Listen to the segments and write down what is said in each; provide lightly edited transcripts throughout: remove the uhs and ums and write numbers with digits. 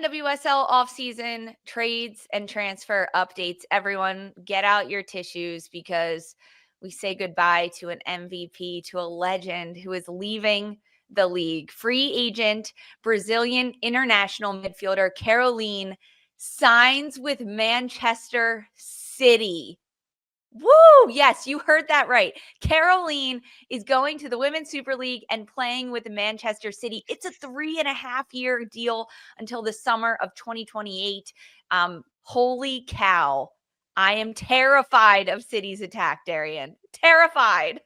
NWSL offseason trades and transfer updates. Everyone, get out your tissues because we say goodbye to an MVP, to a legend who is leaving the league. Free agent Brazilian international midfielder Kerolin signs with Manchester City. Woo! Yes, you heard that right. Kerolin is going to the Women's Super League and playing with Manchester City. It's a 3.5-year deal until the summer of 2028. Holy cow. I am terrified of City's attack, Darian. Terrified.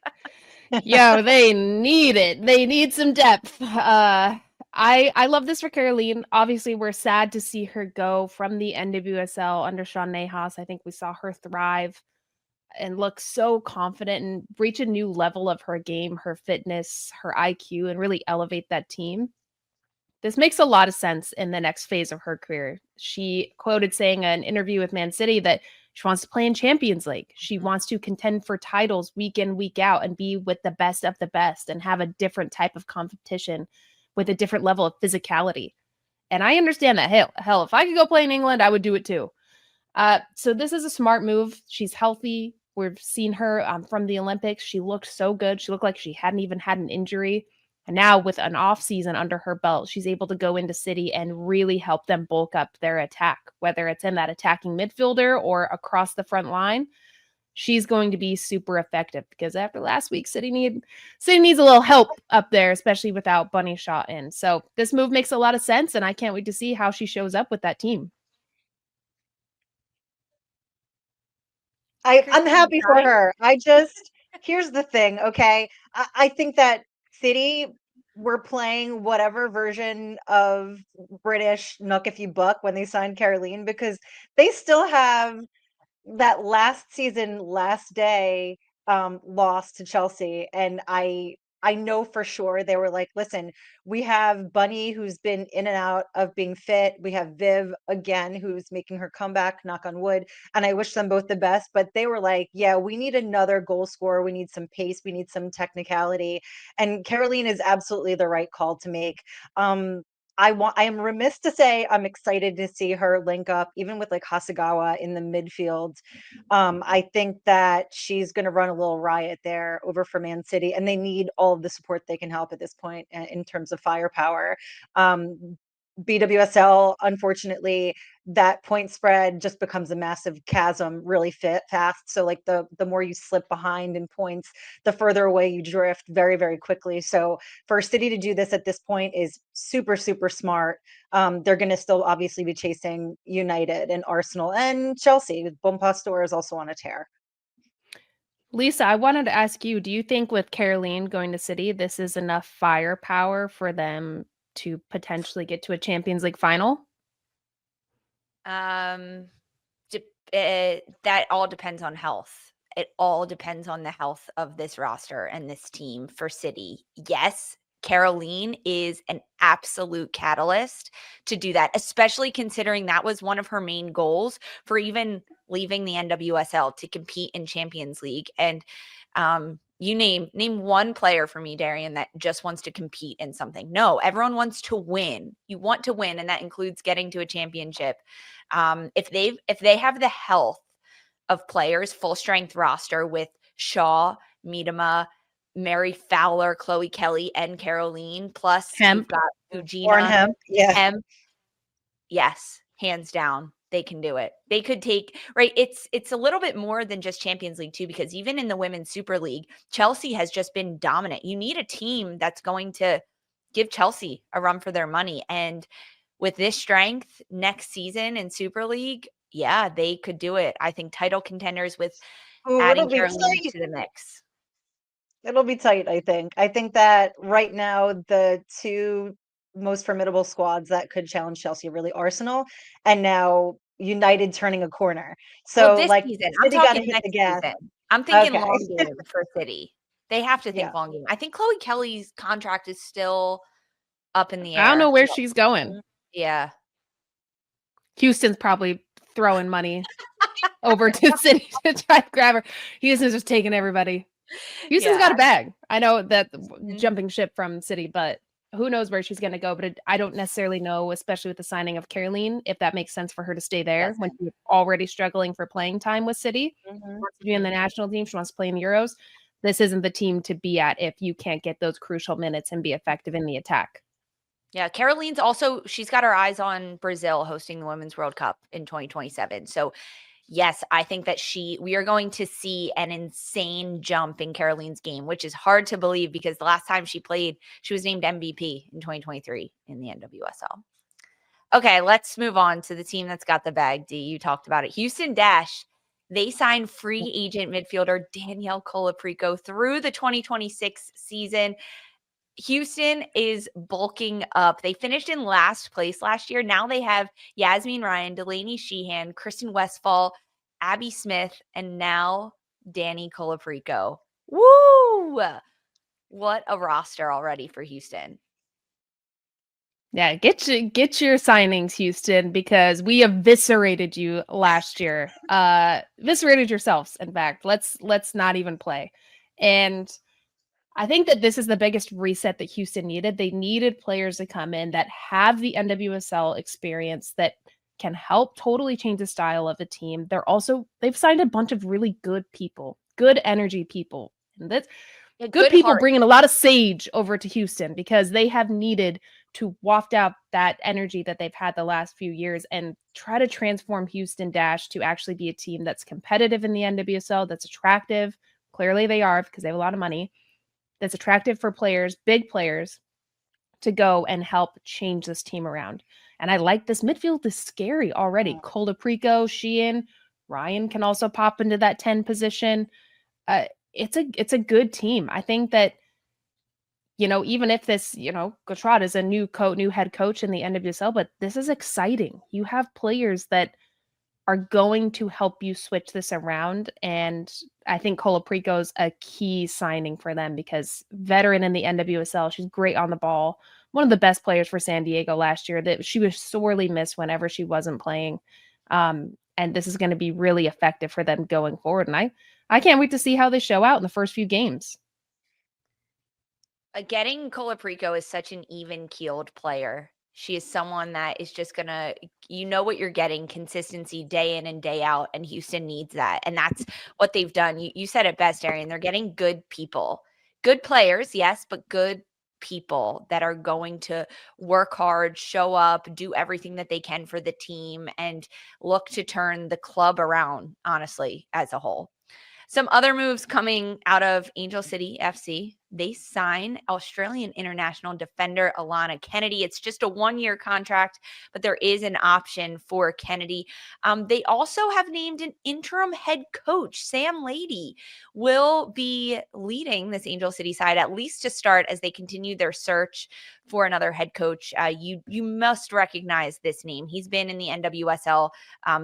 Yo, they need it. They need some depth. I love this for Kerolin. Obviously, we're sad to see her go from the NWSL under Sean Nahas. I think we saw her thrive and look so confident and reach a new level of her game, her fitness, her IQ, and really elevate that team. This makes a lot of sense in the next phase of her career. She quoted saying in an interview with Man City that she wants to play in Champions League. She wants to contend for titles week in, week out, and be with the best of the best and have a different type of competition with a different level of physicality. And I understand that. Hell, if I could go play in England, I would do it too. So this is a smart move. She's healthy. We've seen her from the Olympics. She looked so good. She looked like she hadn't even had an injury. And now with an off season under her belt, she's able to go into City and really help them bulk up their attack, whether it's in that attacking midfielder or across the front line. She's going to be super effective because after last week, City needs a little help up there, especially without Bunny Shaw in. So this move makes a lot of sense, and I can't wait to see how she shows up with that team. I'm happy for her. Here's the thing, okay? I think that City were playing whatever version of British Nook if you buck when they signed Kerolin, because they still have that last season, last day loss to Chelsea. And I know for sure they were like, listen, we have Bunny, who's been in and out of being fit. We have Viv again, who's making her comeback, knock on wood. And I wish them both the best. But they were like, yeah, we need another goal scorer. We need some pace. We need some technicality. And Kerolin is absolutely the right call to make. I am remiss to say I'm excited to see her link up even with like Hasegawa in the midfield. I think that she's going to run a little riot there over for Man City, and they need all of the support they can help at this point in terms of firepower. BWSL, unfortunately, that point spread just becomes a massive chasm really fast. So like the more you slip behind in points, the further away you drift very, very quickly. So for City to do this at this point is super, super smart. They're going to still obviously be chasing United and Arsenal and Chelsea. Bon Pastor is also on a tear. Lisa, I wanted to ask you, do you think with Kerolin going to City, this is enough firepower for them to potentially get to a Champions League final? That all depends on health. It all depends on the health of this roster and this team for City. Yes, Kerolin is an absolute catalyst to do that, especially considering that was one of her main goals for even leaving the NWSL to compete in Champions League. And you name one player for me, Darian, that just wants to compete in something. No, everyone wants to win. You want to win, and that includes getting to a championship. If they have the health of players, full strength roster with Shaw, Miedema, Mary Fowler, Chloe Kelly, and Kerolin, plus you've got Eugenia. Hemp. Yes, hands down. They can do it. They could take, right? It's a little bit more than just Champions League too, because even in the Women's Super League, Chelsea has just been dominant. You need a team that's going to give Chelsea a run for their money. And with this strength next season in Super League, yeah, they could do it. I think title contenders with adding Kerolin to the mix. It'll be tight, I think. I think that right now the two most formidable squads that could challenge Chelsea really Arsenal and now United turning a corner. So this like season, City got to hit the gas. I'm thinking long game for City. They have to think long game. I think Chloe Kelly's contract is still up in the air. I don't know where she's going. Yeah. Houston's probably throwing money over to City to try to grab her. Houston's just taking everybody. Houston's got a bag. I know that jumping ship from City, but who knows where she's going to go, but I don't necessarily know, especially with the signing of Kerolin, if that makes sense for her to stay there when she's already struggling for playing time with City. She wants to be in the national team. She wants to play in the Euros. This isn't the team to be at if you can't get those crucial minutes and be effective in the attack. Yeah, Kerolin's also, she's got her eyes on Brazil hosting the Women's World Cup in 2027. So yes, I think that we are going to see an insane jump in Kerolin's game, which is hard to believe because the last time she played, she was named MVP in 2023 in the NWSL. Okay, let's move on to the team that's got the bag. D, you talked about it. Houston Dash, they signed free agent midfielder Danielle Colaprico through the 2026 season. Houston is bulking up. They finished in last place last year. Now they have Yasmin Ryan, Delaney Sheehan, Kristen Westphal, Abby Smith, and now Danny Colaprico. Woo! What a roster already for Houston. Yeah, get your signings, Houston, because we eviscerated you last year. Eviscerated yourselves, in fact. Let's not even play. And I think that this is the biggest reset that Houston needed. They needed players to come in that have the NWSL experience that can help totally change the style of the team. They've signed a bunch of really good people, good energy people. And that's good people heart. Bringing a lot of sage over to Houston because they have needed to waft out that energy that they've had the last few years and try to transform Houston Dash to actually be a team that's competitive in the NWSL, that's attractive. Clearly they are because they have a lot of money. That's attractive for players, big players, to go and help change this team around. And I like this midfield is scary already. Colaprico, Sheehan, Ryan can also pop into that 10 position. It's a good team. I think that, even if this, Gautrot is a new head coach in the NWSL, but this is exciting. You have players that are going to help you switch this around. And I think Colaprico's a key signing for them because veteran in the NWSL, she's great on the ball. One of the best players for San Diego last year that she was sorely missed whenever she wasn't playing. And this is going to be really effective for them going forward. And I can't wait to see how they show out in the first few games. Getting Colaprico is such an even-keeled player. She is someone that is just going to, what you're getting, consistency day in and day out, and Houston needs that. And that's what they've done. You said it best, Arian. They're getting good people. Good players, yes, but good people that are going to work hard, show up, do everything that they can for the team, and look to turn the club around, honestly, as a whole. Some other moves coming out of Angel City FC. They sign Australian international defender Alana Kennedy. It's just a 1-year contract, but there is an option for Kennedy. They also have named an interim head coach. Sam Lady will be leading this Angel City side, at least to start, as they continue their search for another head coach. You must recognize this name. He's been in the NWSL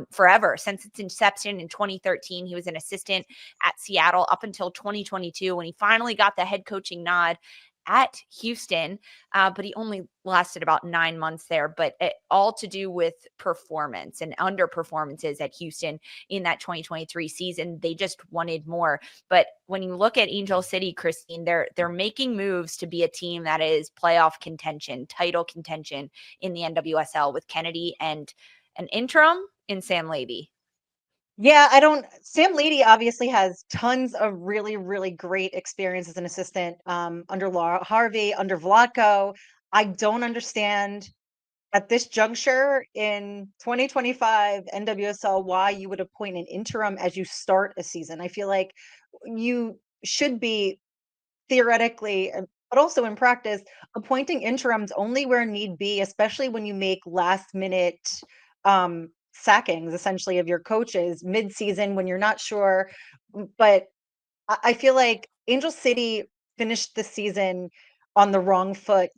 forever, since its inception in 2013. He was an assistant at Seattle up until 2022 when he finally got the head coaching nod at Houston, but he only lasted about 9 months there, but all to do with performance and underperformances at Houston in that 2023 season. They just wanted more. But when you look at Angel City, Christine, they're making moves to be a team that is playoff contention, title contention in the NWSL with Kennedy and an interim in Sam Lady. Yeah, Sam Lady obviously has tons of really, really great experience as an assistant under Laura Harvey, under Vlatko. I don't understand at this juncture in 2025 NWSL why you would appoint an interim as you start a season. I feel like you should be theoretically, but also in practice, appointing interims only where need be, especially when you make last minute sackings essentially of your coaches mid-season when you're not sure. But I feel like Angel City finished the season on the wrong foot.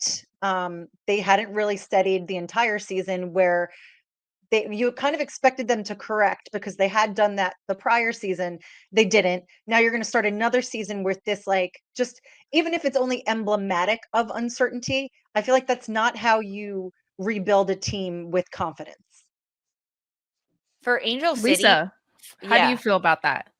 They hadn't really studied the entire season, where you kind of expected them to correct because they had done that the prior season. They didn't. Now you're going to start another season with this, like, just even if it's only emblematic of uncertainty, I feel like that's not how you rebuild a team with confidence. For Angel City, Lisa, how do you feel about that?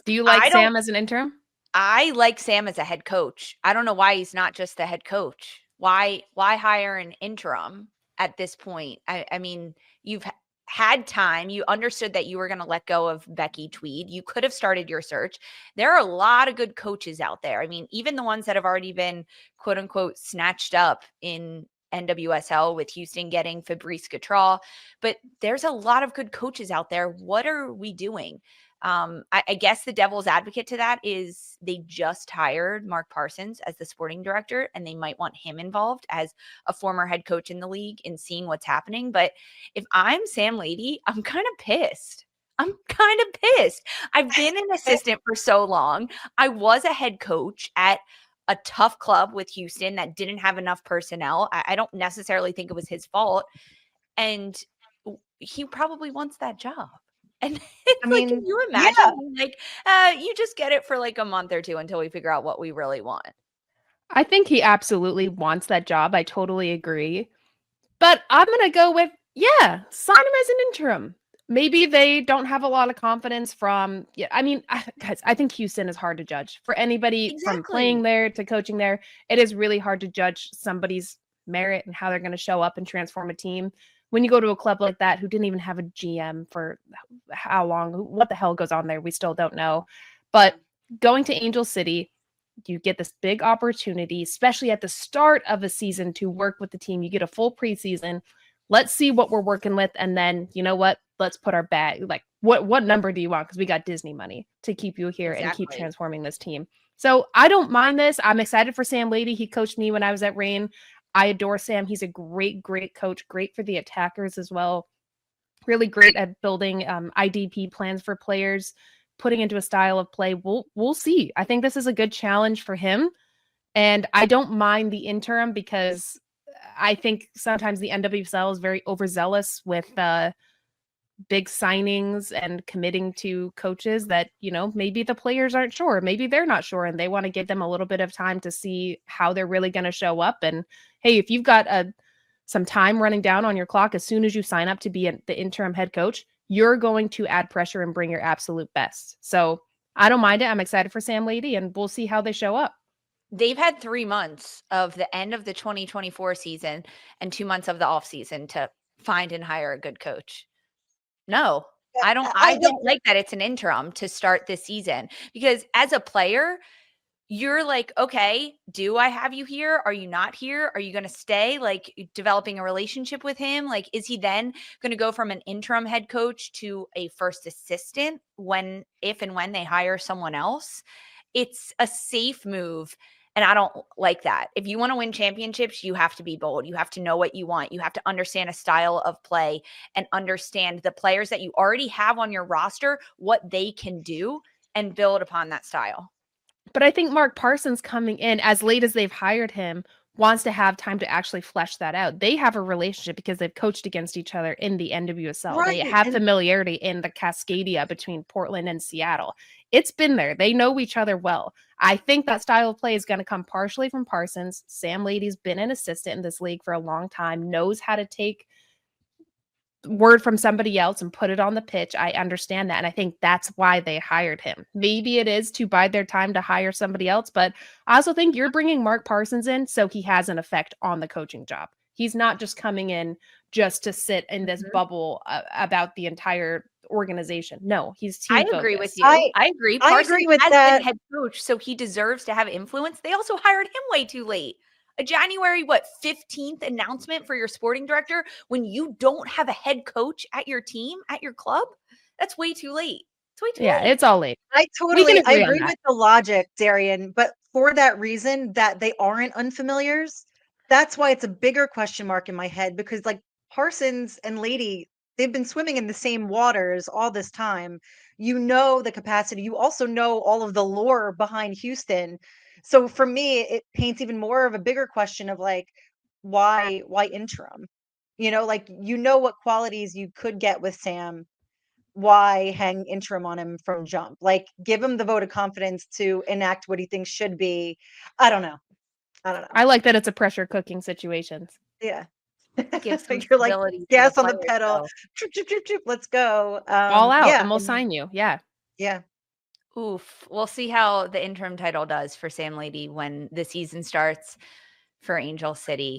Do you like Sam as an interim? I like Sam as a head coach. I don't know why he's not just the head coach. why hire an interim at this point? I mean, you've had time. You understood that you were going to let go of Becky Tweed. You could have started your search. There are a lot of good coaches out there. I mean, even the ones that have already been quote unquote snatched up in NWSL, with Houston getting Fabrice Gautrat, but there's a lot of good coaches out there. What are we doing? I guess the devil's advocate to that is they just hired Mark Parsons as the sporting director, and they might want him involved as a former head coach in the league in seeing what's happening. But if I'm Sam Lady, I'm kind of pissed. I've been an assistant for so long. I was a head coach at a tough club with Houston that didn't have enough personnel. I don't necessarily think it was his fault. And he probably wants that job. And it's I like, mean, can you imagine being like, you just get it for like a month or two until we figure out what we really want? I think he absolutely wants that job. I totally agree. But I'm going to go with, yeah, sign him as an interim. Maybe they don't have a lot of confidence from, I mean, guys, I think Houston is hard to judge. For anybody from playing there to coaching there, it is really hard to judge somebody's merit and how they're going to show up and transform a team. When you go to a club like that who didn't even have a GM for how long, what the hell goes on there, we still don't know. But going to Angel City, you get this big opportunity, especially at the start of a season, to work with the team. You get a full preseason. Let's see what we're working with. And then, you know what? Let's put our bet. Like, what number do you want? Because we got Disney money to keep you here and keep transforming this team. So I don't mind this. I'm excited for Sam Lady. He coached me when I was at Reign. I adore Sam. He's a great, great coach. Great for the attackers as well. Really great at building IDP plans for players, putting into a style of play. We'll see. I think this is a good challenge for him. And I don't mind the interim because I think sometimes the NWSL is very overzealous with big signings and committing to coaches that, you know, maybe the players aren't sure, maybe they're not sure, and they want to give them a little bit of time to see how they're really going to show up. And hey, if you've got some time running down on your clock as soon as you sign up to be the interim head coach, you're going to add pressure and bring your absolute best. So I don't mind it. I'm excited for Sam Lady, and we'll see how they show up. They've had 3 months of the end of the 2024 season and 2 months of the off season to find and hire a good coach. No, I don't like that it's an interim to start this season, because as a player, you're like, okay, do I have you here? Are you not here? Are you going to stay? Like, developing a relationship with him? Like, is he then going to go from an interim head coach to a first assistant if and when they hire someone else? It's a safe move. And I don't like that. If you want to win championships, you have to be bold. You have to know what you want. You have to understand a style of play and understand the players that you already have on your roster, what they can do, and build upon that style. But I think Mark Parsons coming in as late as they've hired him wants to have time to actually flesh that out. They have a relationship because they've coached against each other in the NWSL. Right. They have familiarity in the Cascadia between Portland and Seattle. It's been there. They know each other well. I think that style of play is going to come partially from Parsons. Sam Lady's been an assistant in this league for a long time, knows how to take word from somebody else and put it on the pitch. I understand that. And I think that's why they hired him. Maybe it is to bide their time to hire somebody else, but I also think you're bringing Mark Parsons in so he has an effect on the coaching job. He's not just coming in just to sit in this bubble about the entire organization. No, he's team focused. I agree with you. I agree. Parsons agree with has that. been head coach, so he deserves to have influence. They also hired him way too late. A January 15th announcement for your sporting director when you don't have a head coach at your team, at your club? That's way too late. It's way too late. Yeah, it's all late. I agree with the logic, Darian, but for that reason that they aren't unfamiliars, that's why it's a bigger question mark in my head, because like Parsons and Lady, they've been swimming in the same waters all this time. You know the capacity. You also know all of the lore behind Houston. So for me, it paints even more of a bigger question of like, why interim? You know, like, you know what qualities you could get with Sam. Why hang interim on him from jump? Like, give him the vote of confidence to enact what he thinks should be. I don't know. I like that it's a pressure cooking situations. Yeah. Give some You're like, stability to gas on the players, pedal. though. Trip, trip, trip, trip, let's go. All out, yeah, and we'll sign you. Yeah. Yeah. Oof. We'll see how the interim title does for Sam Lady when the season starts. for Angel City.